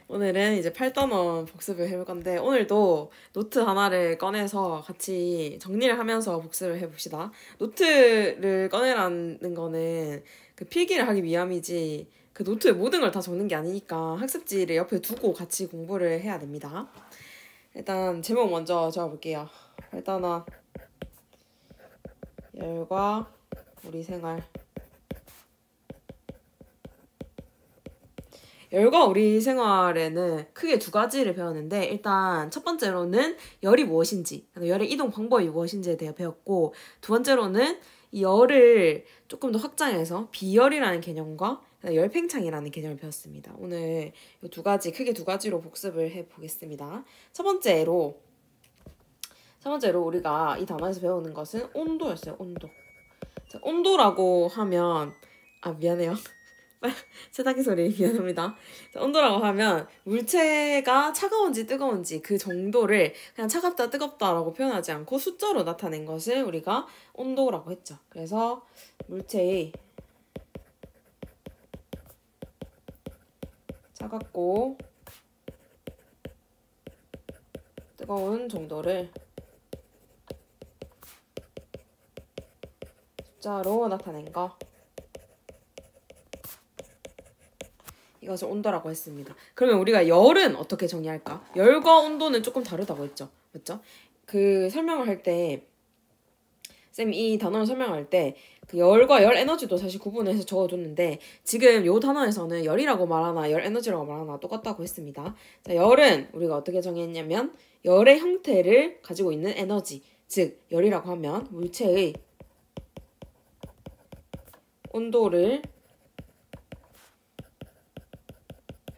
오늘은 이제 8단원 복습을 해볼 건데 오늘도 노트 하나를 꺼내서 같이 정리를 하면서 복습을 해봅시다. 노트를 꺼내라는 거는 그 필기를 하기 위함이지 그 노트에 모든 걸 다 적는 게 아니니까 학습지를 옆에 두고 같이 공부를 해야 됩니다. 일단 제목 먼저 적어볼게요. 8단원 열과 우리 생활. 열과 우리 생활에는 크게 두 가지를 배웠는데 일단 첫 번째로는 열이 무엇인지, 열의 이동 방법이 무엇인지에 대해 배웠고 두 번째로는 이 열을 조금 더 확장해서 비열이라는 개념과 열팽창이라는 개념을 배웠습니다. 오늘 이 두 가지, 크게 두 가지로 복습을 해보겠습니다. 첫 번째로 우리가 이 단원에서 배우는 것은 온도였어요. 온도. 자, 온도라고 하면 미안해요. 세탁기 소리 미안합니다. 자, 온도라고 하면 물체가 차가운지 뜨거운지 그 정도를 그냥 차갑다 뜨겁다라고 표현하지 않고 숫자로 나타낸 것을 우리가 온도라고 했죠. 그래서 물체의 차갑고 뜨거운 정도를 숫자로 나타낸 거, 이것을 온도라고 했습니다. 그러면 우리가 열은 어떻게 정의할까? 열과 온도는 조금 다르다고 했죠. 맞죠? 그 설명을 할 때, 쌤이 이 단어를 설명할 때 그 열과 열 에너지도 사실 구분해서 적어줬는데 지금 이 단어에서는 열이라고 말하나 열 에너지라고 말하나 똑같다고 했습니다. 자, 열은 우리가 어떻게 정의했냐면 열의 형태를 가지고 있는 에너지, 즉 열이라고 하면 물체의 온도를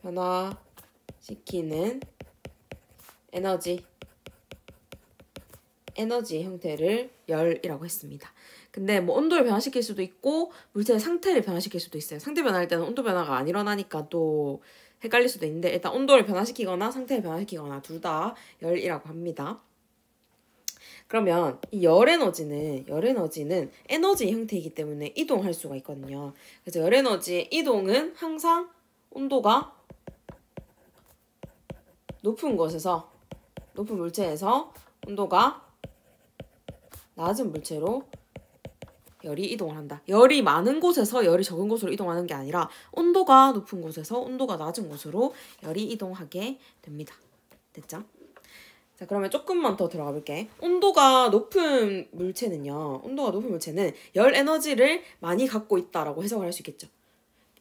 변화시키는 에너지 형태를 열이라고 했습니다. 근데 뭐 온도를 변화시킬 수도 있고 물체의 상태를 변화시킬 수도 있어요. 상태 변화할 때는 온도 변화가 안 일어나니까 또 헷갈릴 수도 있는데 일단 온도를 변화시키거나 상태를 변화시키거나 둘 다 열이라고 합니다. 그러면 이 열 에너지는 에너지 형태이기 때문에 이동할 수가 있거든요. 그래서 열 에너지의 이동은 항상 온도가 높은 물체에서 온도가 낮은 물체로 열이 이동을 한다. 열이 많은 곳에서 열이 적은 곳으로 이동하는 게 아니라 온도가 높은 곳에서 온도가 낮은 곳으로 열이 이동하게 됩니다. 됐죠? 자, 그러면 조금만 더 들어가 볼게. 온도가 높은 물체는 열 에너지를 많이 갖고 있다라고 해석을 할 수 있겠죠.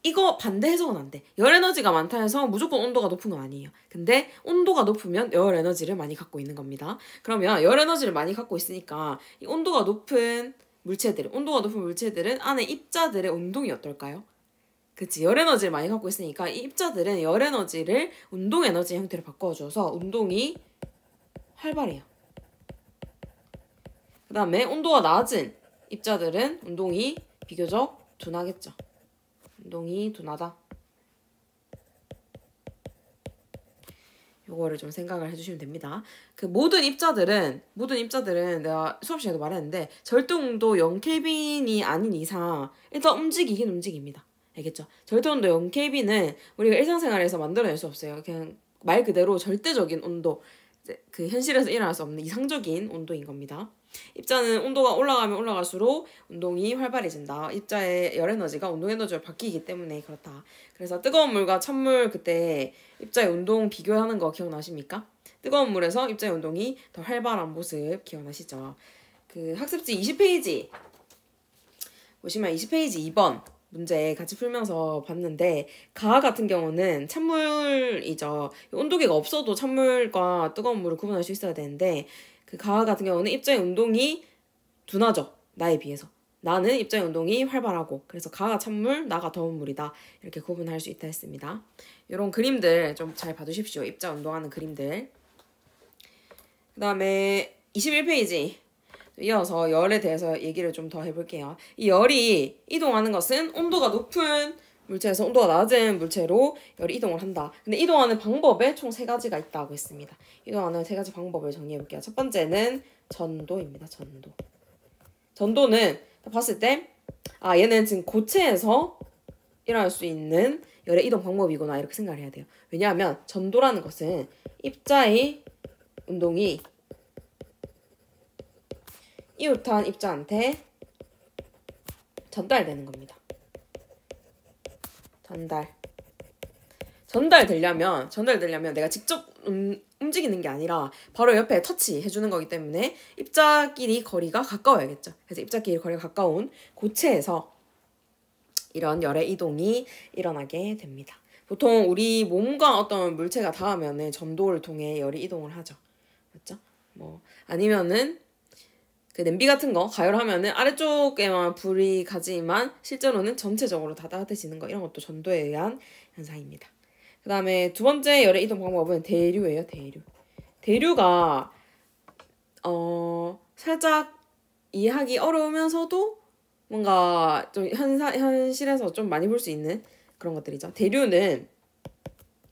이거 반대 해석은 안 돼. 열 에너지가 많다 해서 무조건 온도가 높은 건 아니에요. 근데 온도가 높으면 열 에너지를 많이 갖고 있는 겁니다. 그러면 열 에너지를 많이 갖고 있으니까 이 온도가 높은 물체들은 안에 입자들의 운동이 어떨까요? 그치, 열 에너지를 많이 갖고 있으니까 이 입자들은 열 에너지를 운동 에너지 형태로 바꿔줘서 운동이 활발해요. 그 다음에 온도가 낮은 입자들은 운동이 비교적 둔하겠죠. 운동이 둔하다. 요거를 좀 생각을 해주시면 됩니다. 그 모든 입자들은 내가 수업 시간에도 말했는데 절대 온도 0켈빈이 아닌 이상 일단 움직이긴 움직입니다. 알겠죠? 절대 온도 0켈빈은 우리가 일상생활에서 만들어낼 수 없어요. 그냥 말 그대로 절대적인 온도, 그 현실에서 일어날 수 없는 이상적인 온도인 겁니다. 입자는 온도가 올라가면 올라갈수록 운동이 활발해진다. 입자의 열 에너지가 운동 에너지로 바뀌기 때문에 그렇다. 그래서 뜨거운 물과 찬물 그때 입자의 운동 비교하는 거 기억나십니까? 뜨거운 물에서 입자의 운동이 더 활발한 모습 기억나시죠? 그 학습지 20페이지 보시면 20페이지 2번 문제 같이 풀면서 봤는데 가하 같은 경우는 찬물이죠. 온도계가 없어도 찬물과 뜨거운 물을 구분할 수 있어야 되는데 그 가하 같은 경우는 입자의 운동이 둔하죠. 나에 비해서. 나는 입자의 운동이 활발하고 그래서 가가 찬물, 나가 더운 물이다. 이렇게 구분할 수 있다 했습니다. 이런 그림들 좀 잘 봐두십시오. 입자 운동하는 그림들. 그 다음에 21페이지 이어서 열에 대해서 얘기를 좀 더 해볼게요. 이 열이 이동하는 것은 온도가 높은 물체에서 온도가 낮은 물체로 열이 이동을 한다. 근데 이동하는 방법에 총 3가지가 있다고 했습니다. 이동하는 3가지 방법을 정리해볼게요. 첫 번째는 전도입니다. 전도는 봤을 때 얘는 지금 고체에서 일어날 수 있는 열의 이동 방법이구나 이렇게 생각을 해야 돼요. 왜냐하면 전도라는 것은 입자의 운동이 이웃한 입자한테 전달되는 겁니다. 전달되려면 내가 직접 움직이는 게 아니라 바로 옆에 터치해주는 거기 때문에 입자끼리 거리가 가까워야겠죠. 그래서 입자끼리 거리가 가까운 고체에서 이런 열의 이동이 일어나게 됩니다. 보통 우리 몸과 어떤 물체가 닿으면은 전도를 통해 열이 이동을 하죠. 맞죠? 뭐 아니면은 그 냄비 같은 거 가열하면은 아래쪽에만 불이 가지만 실제로는 전체적으로 다 따뜻해지는 거 이런 것도 전도에 의한 현상입니다. 그 다음에 두 번째 열의 이동 방법은 대류예요. 대류가 살짝 이해하기 어려우면서도 뭔가 좀 현실에서 좀 많이 볼 수 있는 그런 것들이죠. 대류는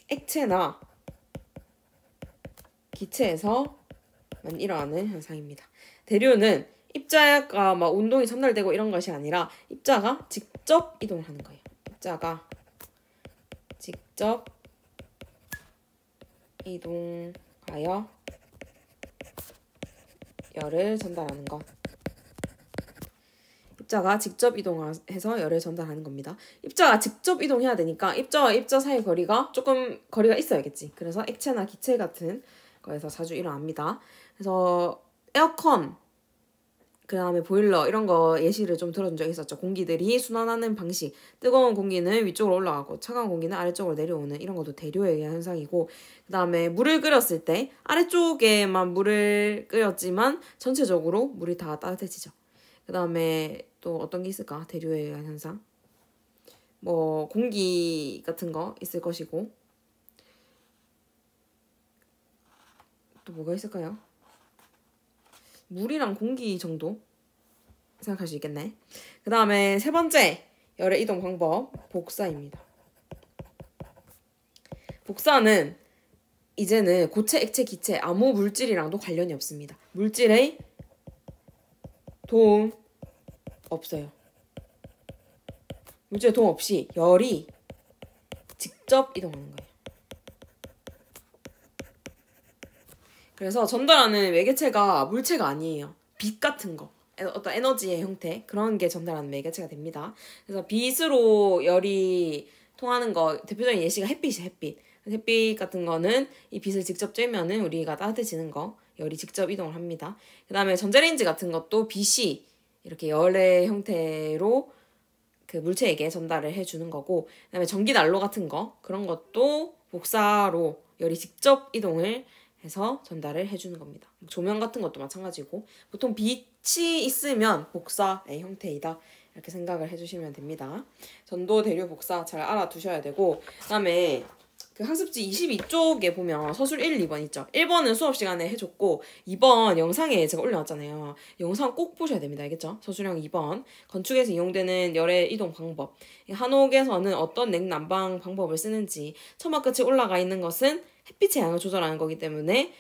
액체나 기체에서만 일어나는 현상입니다. 대류는 입자가 막 운동이 전달되고 이런 것이 아니라 입자가 직접 이동을 하는 거예요. 입자가 직접 이동하여 열을 전달하는 것. 입자가 직접 이동해서 열을 전달하는 겁니다. 입자가 직접 이동해야 되니까 입자와 입자 사이 거리가 조금 거리가 있어야겠지. 그래서 액체나 기체 같은 거에서 자주 일어납니다. 그래서 에어컨, 그 다음에 보일러 이런 거 예시를 좀 들어준 적이 있었죠. 공기들이 순환하는 방식. 뜨거운 공기는 위쪽으로 올라가고 차가운 공기는 아래쪽으로 내려오는 이런 것도 대류에 의한 현상이고, 그 다음에 물을 끓였을 때 아래쪽에만 물을 끓였지만 전체적으로 물이 다 따뜻해지죠. 그 다음에 또 어떤 게 있을까? 대류에 의한 현상. 뭐 공기 같은 거 있을 것이고, 또 뭐가 있을까요? 물이랑 공기 정도 생각할 수 있겠네. 그 다음에 세 번째 열의 이동 방법, 복사입니다. 복사는 이제는 고체, 액체, 기체 아무 물질이랑도 관련이 없습니다. 물질의 도움 없어요. 물질의 도움 없이 열이 직접 이동하는 거예요. 그래서 전달하는 매개체가 물체가 아니에요. 빛 같은 거, 어떤 에너지의 형태, 그런 게 전달하는 매개체가 됩니다. 그래서 빛으로 열이 통하는 거 대표적인 예시가 햇빛이에요. 햇빛 같은 거는 이 빛을 직접 쬐면은 우리가 따뜻해지는 거, 열이 직접 이동을 합니다. 그 다음에 전자레인지 같은 것도 빛이 이렇게 열의 형태로 그 물체에게 전달을 해주는 거고, 그 다음에 전기 난로 같은 거, 그런 것도 복사로 열이 직접 이동을 해서 전달을 해주는 겁니다. 조명 같은 것도 마찬가지고, 보통 빛이 있으면 복사의 형태이다 이렇게 생각을 해주시면 됩니다. 전도, 대류, 복사 잘 알아두셔야 되고, 그 다음에 그 학습지 22쪽에 보면 서술 1, 2번 있죠. 1번은 수업 시간에 해줬고 2번 영상에 제가 올려놨잖아요. 영상 꼭 보셔야 됩니다. 알겠죠? 서술형 2번 건축에서 이용되는 열의 이동 방법. 한옥에서는 어떤 냉난방 방법을 쓰는지, 처마 끝에 올라가 있는 것은 햇빛의 양을 조절하는 거기 때문에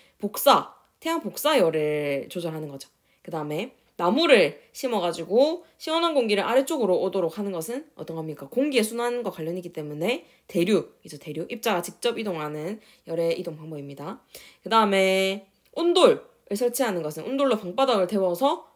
태양 복사열을 조절하는 거죠. 그 다음에 나무를 심어가지고 시원한 공기를 아래쪽으로 오도록 하는 것은 어떤 겁니까? 공기의 순환과 관련이기 때문에 대류이죠. 대류. 입자가 직접 이동하는 열의 이동 방법입니다. 그 다음에 온돌을 설치하는 것은 온돌로 방바닥을 데워서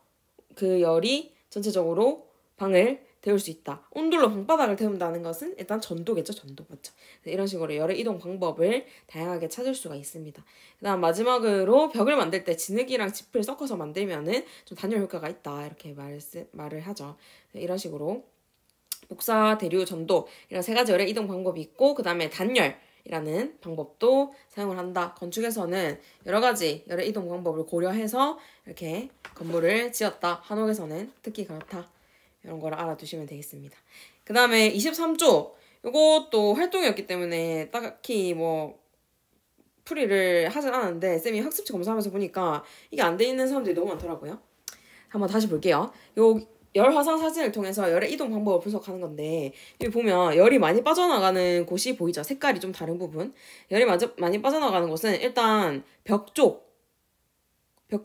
그 열이 전체적으로 방을 데울 수 있다. 온돌로 방바닥을 데운다는 것은 일단 전도겠죠. 전도. 맞죠? 이런 식으로 열의 이동 방법을 다양하게 찾을 수가 있습니다. 그 다음 마지막으로 벽을 만들 때 진흙이랑 짚을 섞어서 만들면은 좀 단열 효과가 있다. 이렇게 말을 하죠. 이런 식으로 복사, 대류, 전도 이런 세 가지 열의 이동 방법이 있고, 그 다음에 단열이라는 방법도 사용을 한다. 건축에서는 여러 가지 열의 이동 방법을 고려해서 이렇게 건물을 지었다. 한옥에서는 특히 그렇다. 이런 걸 알아두시면 되겠습니다. 그 다음에 23조, 이것도 활동이었기 때문에 딱히 뭐 풀이를 하진 않았는데 쌤이 학습지 검사하면서 보니까 이게 안 돼 있는 사람들이 너무 많더라고요. 한번 다시 볼게요. 요 열 화상 사진을 통해서 열의 이동 방법을 분석하는 건데, 여기 보면 열이 많이 빠져나가는 곳이 보이죠? 색깔이 좀 다른 부분. 열이 많이 빠져나가는 곳은 일단 벽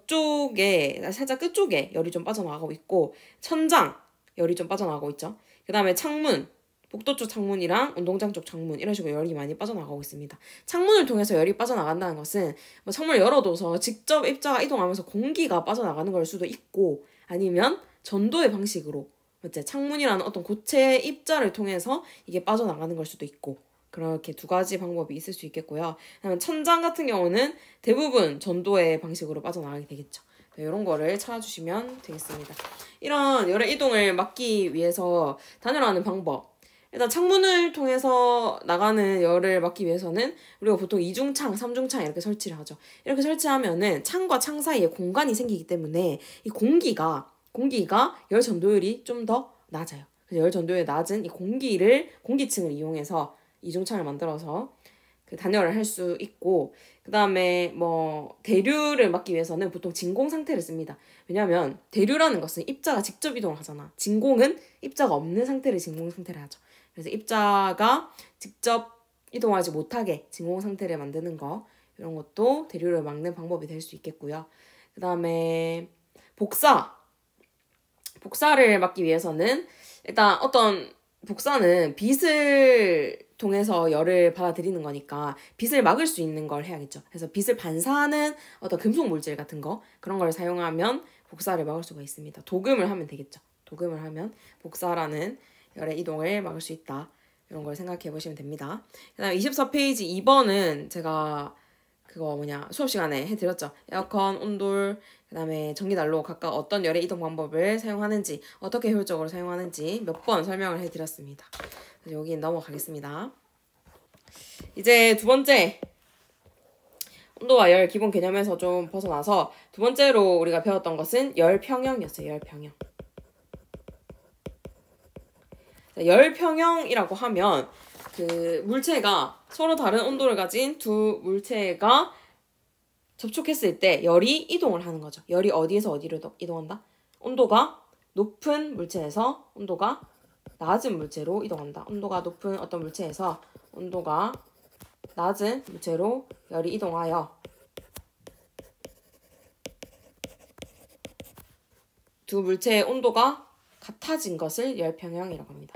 쪽에 살짝 끝쪽에 열이 좀 빠져나가고 있고, 천장 열이 좀 빠져나가고 있죠. 그 다음에 창문 복도 쪽 창문이랑 운동장 쪽 창문 이런 식으로 열이 많이 빠져나가고 있습니다. 창문을 통해서 열이 빠져나간다는 것은 뭐 창문을 열어둬서 직접 입자가 이동하면서 공기가 빠져나가는 걸 수도 있고 아니면 전도의 방식으로 맞지? 창문이라는 어떤 고체 입자를 통해서 이게 빠져나가는 걸 수도 있고 그렇게 두 가지 방법이 있을 수 있겠고요. 그다음에 천장 같은 경우는 대부분 전도의 방식으로 빠져나가게 되겠죠. 이런 거를 찾아주시면 되겠습니다. 이런 열의 이동을 막기 위해서 단열하는 방법. 일단 창문을 통해서 나가는 열을 막기 위해서는 우리가 보통 2중창, 3중창 이렇게 설치를 하죠. 이렇게 설치하면은 창과 창 사이에 공간이 생기기 때문에 이 공기가 열 전도율이 좀 더 낮아요. 그래서 열 전도율이 낮은 이 공기층을 이용해서 2중창을 만들어서 그 단열을 할 수 있고 그 다음에 뭐 대류를 막기 위해서는 보통 진공 상태를 씁니다. 왜냐하면 대류라는 것은 입자가 직접 이동을 하잖아. 진공은 입자가 없는 상태를 진공 상태를 하죠. 그래서 입자가 직접 이동하지 못하게 진공 상태를 만드는 거 이런 것도 대류를 막는 방법이 될 수 있겠고요. 그 다음에 복사를 막기 위해서는 일단 어떤 복사는 빛을 통해서 열을 받아들이는 거니까 빛을 막을 수 있는 걸 해야겠죠. 그래서 빛을 반사하는 어떤 금속 물질 같은 거 그런 걸 사용하면 복사를 막을 수가 있습니다. 도금을 하면 되겠죠. 도금을 하면 복사라는 열의 이동을 막을 수 있다. 이런 걸 생각해 보시면 됩니다. 그 다음에 24페이지 2번은 제가 수업 시간에 해드렸죠. 에어컨, 온돌, 그 다음에 전기난로 각각 어떤 열의 이동 방법을 사용하는지, 어떻게 효율적으로 사용하는지 몇 번 설명을 해드렸습니다. 그래서 여기 넘어가겠습니다. 이제 두 번째, 온도와 열 기본 개념에서 좀 벗어나서 두 번째로 우리가 배웠던 것은 열평형이었어요. 열평형. 열평형이라고 하면 그 물체가 서로 다른 온도를 가진 두 물체가 접촉했을 때 열이 이동을 하는 거죠. 열이 어디에서 어디로 이동한다? 온도가 높은 물체에서 온도가 낮은 물체로 이동한다. 온도가 높은 어떤 물체에서 온도가 낮은 물체로 열이 이동하여 두 물체의 온도가 같아진 것을 열평형이라고 합니다.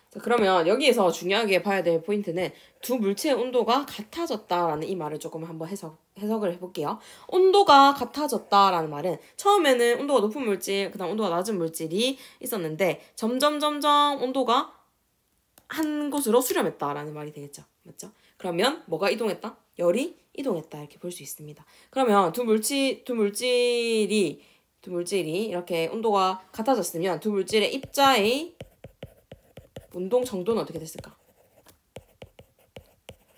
자, 그러면 여기에서 중요하게 봐야 될 포인트는 두 물체의 온도가 같아졌다라는 이 말을 조금 한번 해석을 해볼게요. 온도가 같아졌다라는 말은 처음에는 온도가 높은 물질, 그다음 온도가 낮은 물질이 있었는데 점점 온도가 한 곳으로 수렴했다라는 말이 되겠죠. 맞죠? 그러면 뭐가 이동했다? 열이 이동했다 이렇게 볼 수 있습니다. 그러면 두 물질이 이렇게 온도가 같아졌으면 두 물질의 입자의 운동 정도는 어떻게 됐을까?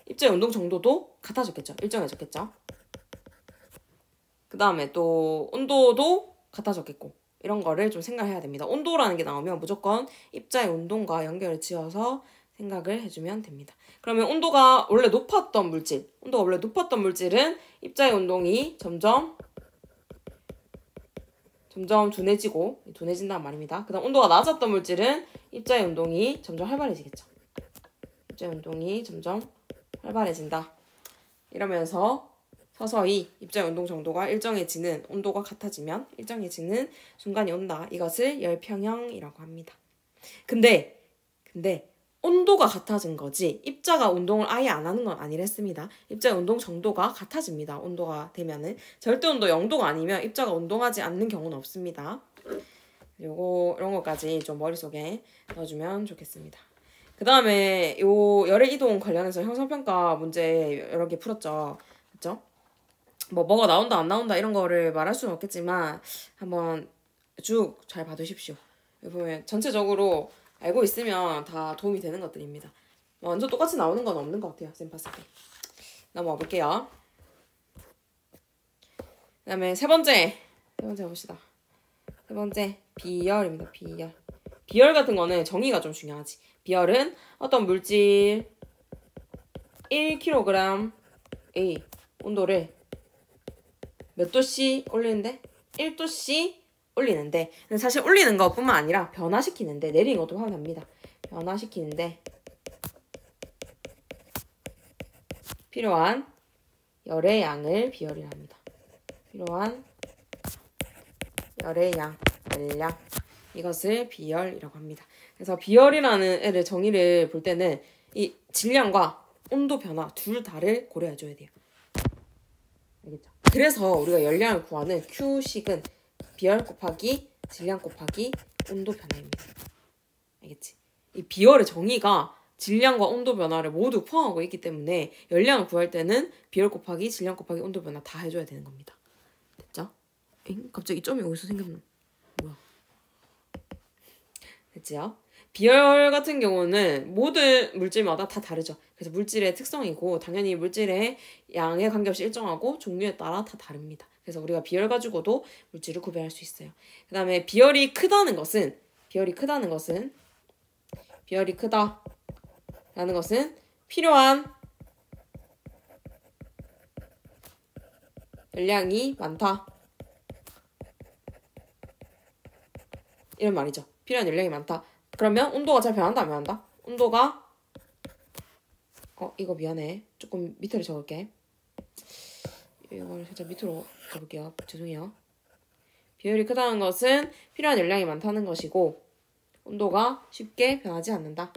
입자의 운동 정도도 같아졌겠죠. 일정해졌겠죠. 그 다음에 또 온도도 같아졌겠고 이런 거를 좀 생각해야 됩니다. 온도라는 게 나오면 무조건 입자의 운동과 연결을 지어서 생각을 해주면 됩니다. 그러면 온도가 원래 높았던 물질은 입자의 운동이 점점 둔해진다는 말입니다. 그 다음 온도가 낮았던 물질은 입자의 운동이 점점 활발해지겠죠. 입자의 운동이 점점 활발해진다. 이러면서 서서히 입자의 운동 정도가 일정해지는, 온도가 같아지면 일정해지는 순간이 온다. 이것을 열평형이라고 합니다. 근데 온도가 같아진 거지 입자가 운동을 아예 안 하는 건 아니랬습니다. 입자의 운동 정도가 같아집니다. 온도가 되면은 절대 온도 0도가 아니면 입자가 운동하지 않는 경우는 없습니다. 이런 것까지 좀 머릿속에 넣어주면 좋겠습니다. 그 다음에 요 열의 이동 관련해서 형성평가 문제 여러 개 풀었죠. 그쵸? 뭐가 나온다 안 나온다 이런 거를 말할 수는 없겠지만 한번 쭉 잘 봐두십시오. 여기 보면 전체적으로 알고 있으면 다 도움이 되는 것들입니다. 완전 똑같이 나오는 건 없는 것 같아요. 쌤 봤을 때. 넘어가 볼게요. 그 다음에 세 번째 봅시다. 세 번째 비열입니다. 비열 같은 거는 정의가 좀 중요하지. 비열은 어떤 물질 1kg의 온도를 몇 도씩 올리는데? 1도씩 올리는데 사실 올리는 것뿐만 아니라 변화시키는데 내리는 것도 포함됩니다. 필요한 열의 양을 비열이라 합니다. 필요한 열의 양, 열량. 이것을 비열이라고 합니다. 그래서 비열이라는 애를 정의를 볼 때는 이 질량과 온도 변화 둘 다를 고려해줘야 돼요. 알겠죠? 그래서 우리가 열량을 구하는 Q식은 비열 곱하기 질량 곱하기 온도 변화입니다. 알겠지? 이 비열의 정의가 질량과 온도 변화를 모두 포함하고 있기 때문에 열량을 구할 때는 비열 곱하기 질량 곱하기 온도 변화 다 해줘야 되는 겁니다. 됐죠? 엥? 갑자기 점이 어디서 생겼노? 뭐야? 됐지요? 비열 같은 경우는 모든 물질마다 다 다르죠. 그래서 물질의 특성이고 당연히 물질의 양에 관계없이 일정하고 종류에 따라 다 다릅니다. 그래서 우리가 비열 가지고도 물질을 구별할 수 있어요. 그 다음에 비열이 크다는 것은 필요한 열량이 많다. 이런 말이죠. 필요한 열량이 많다. 그러면 온도가 잘 변한다 안 변한다? 온도가 이거 미안해. 조금 밑으로 적을게. 이걸 살짝 밑으로 가볼게요. 죄송해요. 비열이 크다는 것은 필요한 열량이 많다는 것이고 온도가 쉽게 변하지 않는다.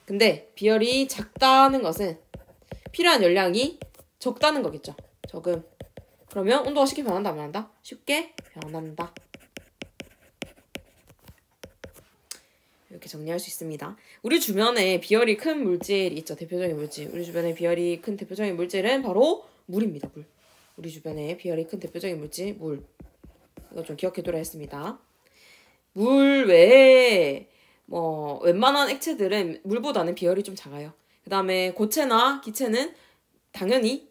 근데 비열이 작다는 것은 필요한 열량이 적다는 거겠죠. 적음. 그러면 온도가 쉽게 변한다 안 변한다? 쉽게 변한다. 이렇게 정리할 수 있습니다. 우리 주변에 비열이 큰 물질이 있죠. 대표적인 물질. 우리 주변에 비열이 큰 대표적인 물질은 바로 물입니다. 물. 우리 주변에 비열이 큰 대표적인 물질, 물. 이거 좀 기억해두라 했습니다. 물 외에 웬만한 액체들은 물보다는 비열이 좀 작아요. 그 다음에 고체나 기체는 당연히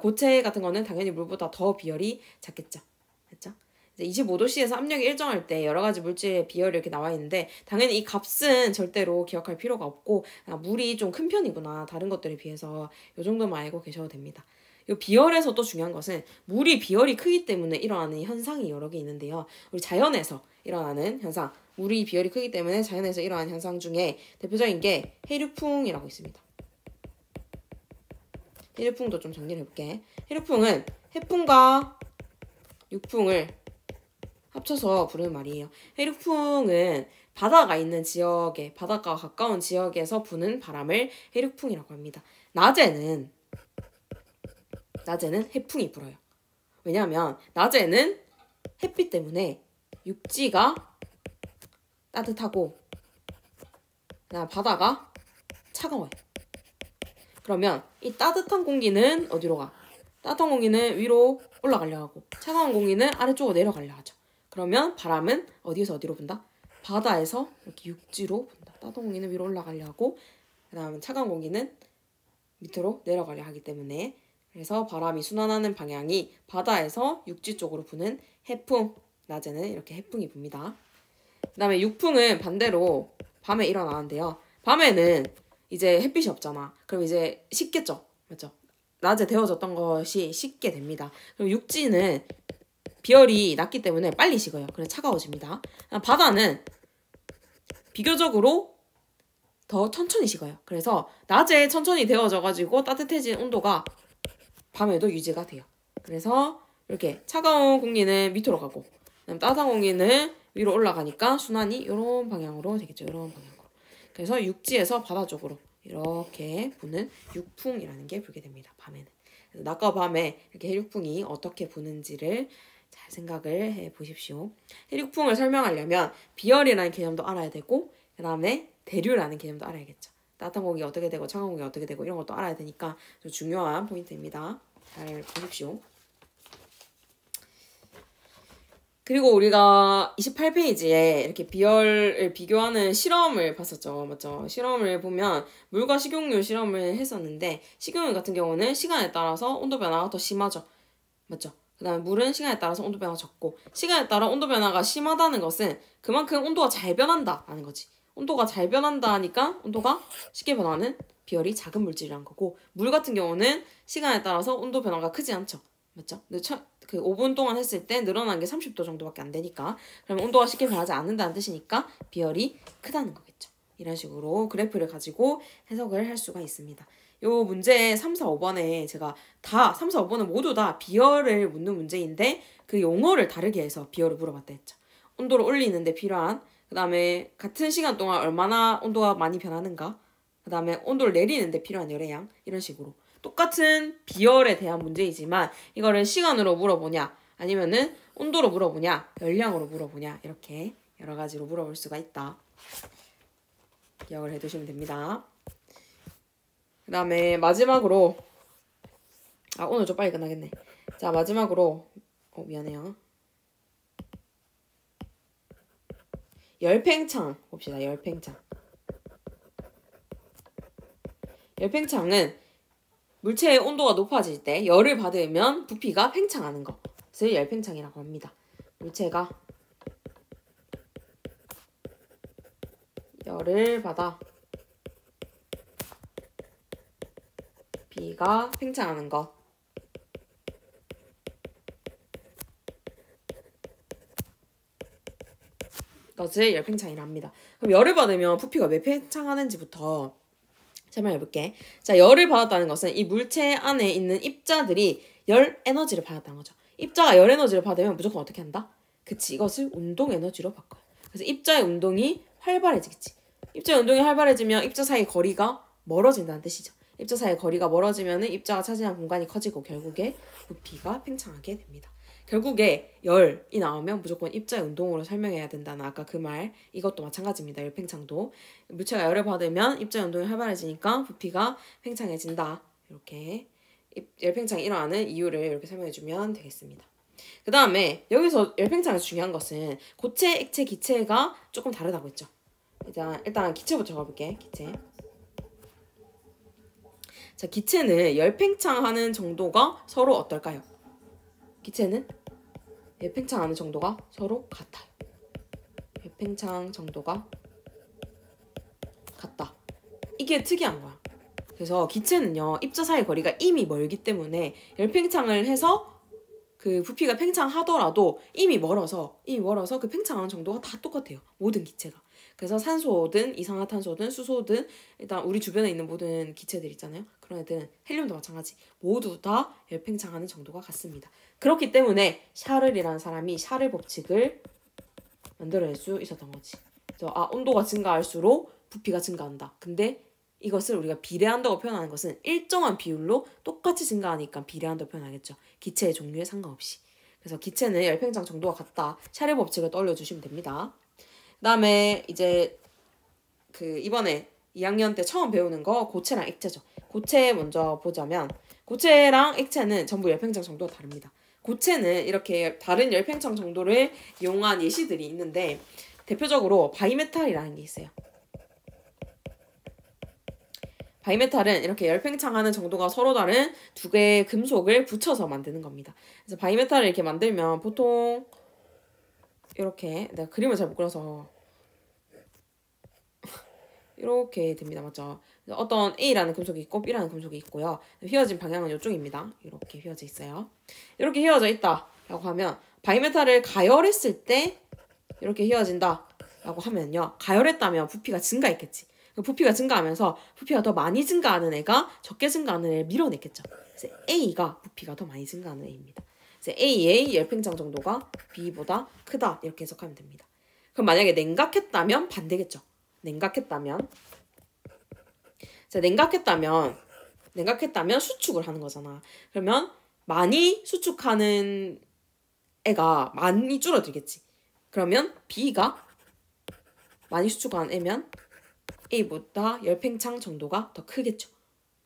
고체 같은 거는 당연히 물보다 더 비열이 작겠죠. 됐죠? 이제 25도씨에서 압력이 일정할 때 여러 가지 물질의 비열이 이렇게 나와 있는데 당연히 이 값은 절대로 기억할 필요가 없고 물이 좀 큰 편이구나. 다른 것들에 비해서 이 정도만 알고 계셔도 됩니다. 이 비열에서 또 중요한 것은 물이 비열이 크기 때문에 일어나는 현상이 여러 개 있는데요. 우리 자연에서 일어나는 현상, 물이 비열이 크기 때문에 자연에서 일어나는 현상 중에 대표적인 게 해류풍이라고 있습니다. 해류풍도 좀 정리를 해볼게. 해류풍은 해풍과 육풍을 합쳐서 부르는 말이에요. 해류풍은 바다가 있는 지역에, 바닷가와 가까운 지역에서 부는 바람을 해류풍이라고 합니다. 낮에는 해풍이 불어요. 왜냐하면 낮에는 햇빛 때문에 육지가 따뜻하고 바다가 차가워요. 그러면 이 따뜻한 공기는 어디로 가? 따뜻한 공기는 위로 올라가려 하고 차가운 공기는 아래쪽으로 내려가려 하죠. 그러면 바람은 어디에서 어디로 분다? 바다에서 이렇게 육지로 분다. 따뜻한 공기는 위로 올라가려 하고 그 다음에 차가운 공기는 밑으로 내려가려 하기 때문에 그래서 바람이 순환하는 방향이 바다에서 육지 쪽으로 부는 해풍. 낮에는 이렇게 해풍이 붑니다. 그 다음에 육풍은 반대로 밤에 일어나는데요. 밤에는 이제 햇빛이 없잖아. 그럼 이제 식겠죠. 맞죠? 낮에 데워졌던 것이 식게 됩니다. 그럼 육지는 비열이 낮기 때문에 빨리 식어요. 그래서 차가워집니다. 바다는 비교적으로 더 천천히 식어요. 그래서 낮에 천천히 데워져가지고 따뜻해진 온도가 밤에도 유지가 돼요. 그래서 이렇게 차가운 공기는 밑으로 가고 따뜻한 공기는 위로 올라가니까 순환이 이런 방향으로 되겠죠. 이런 방향으로. 그래서 육지에서 바다 쪽으로 이렇게 부는 육풍이라는 게 불게 됩니다. 밤에는. 그래서 낮과 밤에 이렇게 해육풍이 어떻게 부는지를 잘 생각을 해 보십시오. 해육풍을 설명하려면 비열이라는 개념도 알아야 되고 그 다음에 대류라는 개념도 알아야겠죠. 따뜻한 공기가 어떻게 되고 차가운 공기가 어떻게 되고 이런 것도 알아야 되니까 좀 중요한 포인트입니다. 잘 보십시오. 그리고 우리가 28페이지에 이렇게 비열을 비교하는 실험을 봤었죠. 맞죠? 실험을 보면 물과 식용유 실험을 했었는데 식용유 같은 경우는 시간에 따라서 온도 변화가 더 심하죠. 맞죠? 그 다음에 물은 시간에 따라서 온도 변화가 적고 시간에 따라 온도 변화가 심하다는 것은 그만큼 온도가 잘 변한다라는 거지. 온도가 잘 변한다니까 온도가 쉽게 변하는 비열이 작은 물질이란 거고 물 같은 경우는 시간에 따라서 온도 변화가 크지 않죠. 맞죠? 근데 그 5분 동안 했을 때 늘어난 게 30도 정도밖에 안 되니까 그러면 온도가 쉽게 변하지 않는다는 뜻이니까 비열이 크다는 거겠죠. 이런 식으로 그래프를 가지고 해석을 할 수가 있습니다. 요 문제 3, 4, 5번에 제가 다 3, 4, 5번은 모두 다 비열을 묻는 문제인데 그 용어를 다르게 해서 비열을 물어봤다 했죠. 온도를 올리는데 필요한 그 다음에 같은 시간 동안 얼마나 온도가 많이 변하는가 그 다음에 온도를 내리는데 필요한 열의 양 이런 식으로 똑같은 비열에 대한 문제이지만 이거를 시간으로 물어보냐 아니면은 온도로 물어보냐 열량으로 물어보냐 이렇게 여러 가지로 물어볼 수가 있다. 기억을 해두시면 됩니다. 그 다음에 마지막으로 오늘 좀 빨리 끝나겠네. 자 마지막으로 미안해요. 열팽창 봅시다. 열팽창. 열팽창은 물체의 온도가 높아질 때 열을 받으면 부피가 팽창하는 것을 열팽창이라고 합니다. 물체가 열을 받아 부피가 팽창하는 것. 것을 열팽창이라 합니다. 그럼 열을 받으면 부피가 왜 팽창하는지부터 설명해볼게. 자, 열을 받았다는 것은 이 물체 안에 있는 입자들이 열 에너지를 받았다는 거죠. 입자가 열 에너지를 받으면 무조건 어떻게 한다? 그치, 이것을 운동 에너지로 바꿔요. 그래서 입자의 운동이 활발해지겠지. 입자의 운동이 활발해지면 입자 사이 거리가 멀어진다는 뜻이죠. 입자 사이 거리가 멀어지면 입자가 차지하는 공간이 커지고 결국에 부피가 팽창하게 됩니다. 결국에 열이 나오면 무조건 입자의 운동으로 설명해야 된다는 아까 그 말 이것도 마찬가지입니다. 열팽창도 물체가 열을 받으면 입자의 운동이 활발해지니까 부피가 팽창해진다. 이렇게 열팽창이 일어나는 이유를 이렇게 설명해주면 되겠습니다. 그 다음에 여기서 열팽창에서 중요한 것은 고체, 액체, 기체가 조금 다르다고 했죠. 일단 기체부터 적어볼게. 기체. 자, 기체는 열팽창하는 정도가 서로 어떨까요? 기체는 열팽창하는 정도가 서로 같아요. 열팽창 정도가 같다. 이게 특이한 거야. 그래서 기체는요, 입자 사이 거리가 이미 멀기 때문에 열팽창을 해서 그 부피가 팽창하더라도 이미 멀어서 그 팽창하는 정도가 다 똑같아요. 모든 기체가. 그래서 산소든 이산화탄소든 수소든 일단 우리 주변에 있는 모든 기체들 있잖아요. 그런 애들은 헬륨도 마찬가지. 모두 다 열팽창하는 정도가 같습니다. 그렇기 때문에 샤를이라는 사람이 샤를 법칙을 만들어낼 수 있었던 거지. 그래서 온도가 증가할수록 부피가 증가한다. 근데 이것을 우리가 비례한다고 표현하는 것은 일정한 비율로 똑같이 증가하니까 비례한다고 표현하겠죠. 기체의 종류에 상관없이. 그래서 기체는 열팽창 정도가 같다. 샤를 법칙을 떠올려주시면 됩니다. 그 다음에 이제 이번에 2학년 때 처음 배우는 거 고체랑 액체죠. 고체 먼저 보자면 고체랑 액체는 전부 열팽창 정도가 다릅니다. 고체는 이렇게 다른 열팽창 정도를 이용한 예시들이 있는데 대표적으로 바이메탈이라는 게 있어요. 바이메탈은 이렇게 열팽창하는 정도가 서로 다른 두 개의 금속을 붙여서 만드는 겁니다. 그래서 바이메탈을 이렇게 만들면 보통 이렇게 내가 그림을 잘 못 그려서 이렇게 됩니다. 맞죠? 어떤 A라는 금속이 있고 B라는 금속이 있고요. 휘어진 방향은 이쪽입니다. 이렇게 휘어져 있어요. 이렇게 휘어져 있다라고 하면 바이메탈을 가열했을 때 이렇게 휘어진다라고 하면요. 가열했다면 부피가 증가했겠지. 부피가 증가하면서 부피가 더 많이 증가하는 애가 적게 증가하는 애를 밀어냈겠죠. 그래서 A가 부피가 더 많이 증가하는 애입니다. 그래서 A의 열팽창 정도가 B보다 크다 이렇게 해석하면 됩니다. 그럼 만약에 냉각했다면 반대겠죠. 냉각했다면 수축을 하는 거잖아. 그러면 많이 수축하는 애가 많이 줄어들겠지. 그러면 B가 많이 수축하는 애면 A보다 열팽창 정도가 더 크겠죠.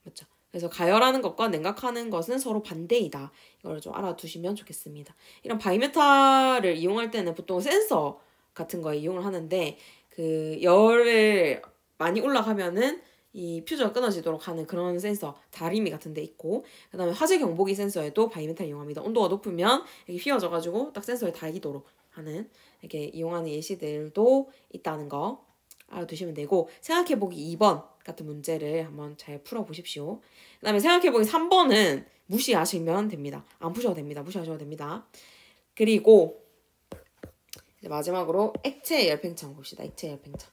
맞죠? 그래서 가열하는 것과 냉각하는 것은 서로 반대이다. 이걸 좀 알아두시면 좋겠습니다. 이런 바이메탈을 이용할 때는 보통 센서 같은 거 이용을 하는데 그 열을 많이 올라가면은 이 퓨즈가 끊어지도록 하는 그런 센서 다리미 같은 데 있고 그 다음에 화재 경보기 센서에도 바이메탈 이용합니다. 온도가 높으면 이렇게 휘어져가지고 딱 센서에 닿이도록 하는 이렇게 이용하는 예시들도 있다는 거 알아두시면 되고 생각해보기 2번 같은 문제를 한번 잘 풀어보십시오. 그 다음에 생각해보기 3번은 무시하시면 됩니다. 안 푸셔도 됩니다. 무시하셔도 됩니다. 그리고 이제 마지막으로 액체 열팽창 봅시다. 액체 열팽창.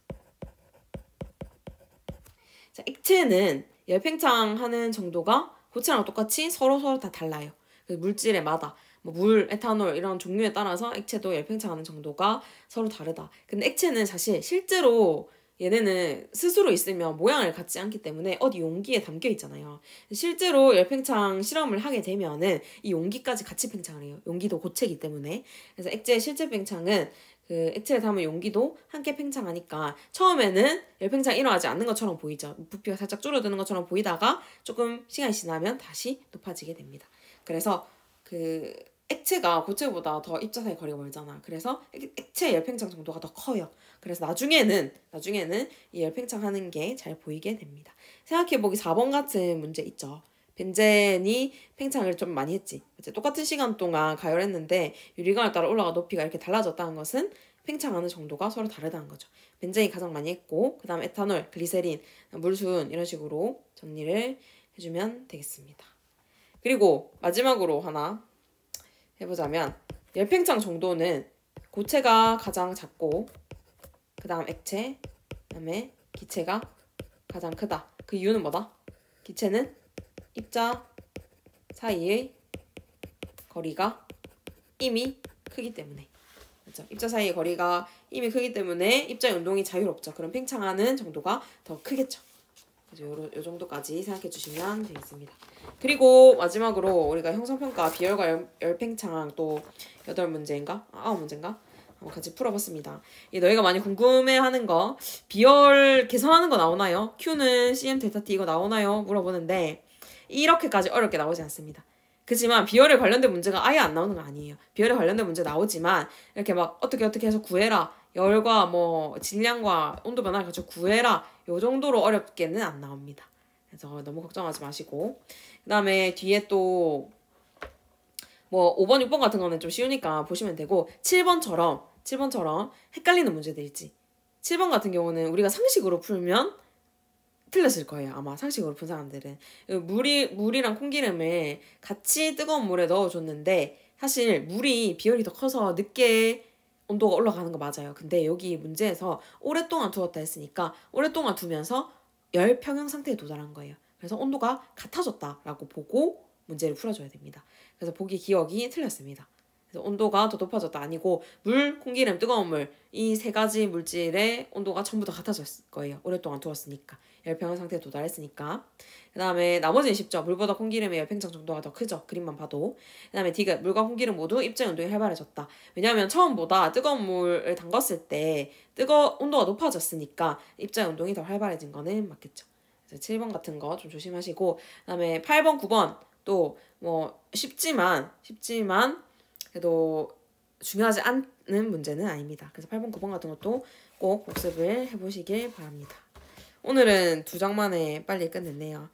자, 액체는 열팽창 하는 정도가 고체랑 똑같이 서로 다 달라요. 물질에 마다 뭐 물, 에탄올 이런 종류에 따라서 액체도 열팽창하는 정도가 서로 다르다. 근데 액체는 사실 실제로 얘네는 스스로 있으면 모양을 갖지 않기 때문에 어디 용기에 담겨 있잖아요. 실제로 열팽창 실험을 하게 되면은 이 용기까지 같이 팽창을 해요. 용기도 고체이기 때문에. 그래서 액체 실제 팽창은 그 액체를 담은 용기도 함께 팽창하니까 처음에는 열팽창이 일어나지 않는 것처럼 보이죠. 부피가 살짝 줄어드는 것처럼 보이다가 조금 시간이 지나면 다시 높아지게 됩니다. 그래서 그 액체가 고체보다 더 입자 사이 거리가 멀잖아. 그래서 액체 열팽창 정도가 더 커요. 그래서 나중에는 이 열팽창 하는 게 잘 보이게 됩니다. 생각해보기 4번 같은 문제 있죠. 벤젠이 팽창을 좀 많이 했지. 이제 똑같은 시간 동안 가열했는데 유리관에 따라 올라가 높이가 이렇게 달라졌다는 것은 팽창하는 정도가 서로 다르다는 거죠. 벤젠이 가장 많이 했고 그 다음 에탄올, 글리세린, 물순 이런 식으로 정리를 해주면 되겠습니다. 그리고 마지막으로 하나 해보자면 열팽창 정도는 고체가 가장 작고 그 다음 액체, 그 다음에 기체가 가장 크다. 그 이유는 뭐다? 기체는 입자 사이의 거리가 이미 크기 때문에. 그렇죠? 입자 사이의 거리가 이미 크기 때문에 입자의 운동이 자유롭죠. 그럼 팽창하는 정도가 더 크겠죠. 그래서 요 정도까지 생각해 주시면 되겠습니다. 그리고 마지막으로 우리가 형성평가 비열과 열팽창 또 8문제인가? 9문제인가? 한번 같이 풀어봤습니다. 너희가 많이 궁금해하는 거 비열 계산하는 거 나오나요? Q는 CM 델타 T 이거 나오나요? 물어보는데 이렇게까지 어렵게 나오지 않습니다. 그렇지만 비열에 관련된 문제가 아예 안 나오는 건 아니에요. 비열에 관련된 문제 나오지만 이렇게 막 어떻게 해서 구해라. 열과 뭐 질량과 온도 변화를 가지고 구해라. 요 정도로 어렵게는 안 나옵니다. 그래서 너무 걱정하지 마시고. 그 다음에 뒤에 또 뭐 5번, 6번 같은 거는 좀 쉬우니까 보시면 되고 7번처럼 헷갈리는 문제들 있지. 7번 같은 경우는 우리가 상식으로 풀면 틀렸을 거예요. 아마 상식으로 푼 사람들은. 물이랑 콩기름을 같이 뜨거운 물에 넣어줬는데 사실 물이 비열이 더 커서 늦게 온도가 올라가는 거 맞아요. 근데 여기 문제에서 오랫동안 두었다 했으니까 오랫동안 두면서 열 평형 상태에 도달한 거예요. 그래서 온도가 같아졌다라고 보고 문제를 풀어줘야 됩니다. 그래서 보기 기억이 틀렸습니다. 그래서 온도가 더 높아졌다 아니고 물, 콩기름, 뜨거운 물 이 세 가지 물질의 온도가 전부 다 같아졌을 거예요. 오랫동안 두었으니까. 열평형 상태에 도달했으니까. 그 다음에 나머지는 쉽죠. 물보다 콩기름의 열팽창 정도가 더 크죠. 그림만 봐도. 그 다음에 디귿, 물과 콩기름 모두 입자의 운동이 활발해졌다. 왜냐하면 처음보다 뜨거운 물을 담갔을 때 온도가 높아졌으니까 입자의 운동이 더 활발해진 거는 맞겠죠. 그래서 7번 같은 거 좀 조심하시고 그 다음에 8번, 9번 또 뭐 쉽지만 그래도 중요하지 않은 문제는 아닙니다. 그래서 8번, 9번 같은 것도 꼭 복습을 해보시길 바랍니다. 오늘은 2장 만에 빨리 끝냈네요.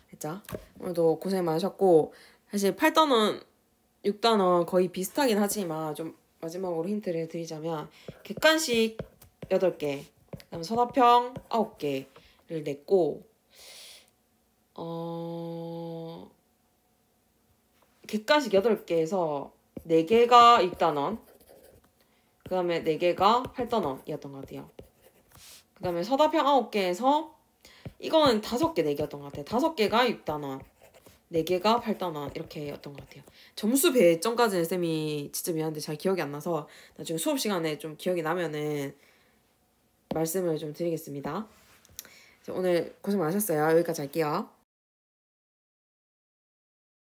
그죠? 오늘도 고생 많으셨고 사실 8단원, 6단원 거의 비슷하긴 하지만 좀 마지막으로 힌트를 드리자면 객관식 8개, 그다음에 선화평 9개를 냈고 객관식 8개에서 4개가 6단원, 그 다음에 4개가 8단원이었던 것 같아요. 그 다음에 서다평 9개에서 이거는 5개 4개였던 것 같아요. 5개가 6단원, 4개가 8단원 이렇게였던 것 같아요. 점수 배점까지는 쌤이 진짜 미안한데 잘 기억이 안 나서 나중에 수업 시간에 좀 기억이 나면은 말씀을 좀 드리겠습니다. 오늘 고생 많으셨어요. 여기까지 할게요.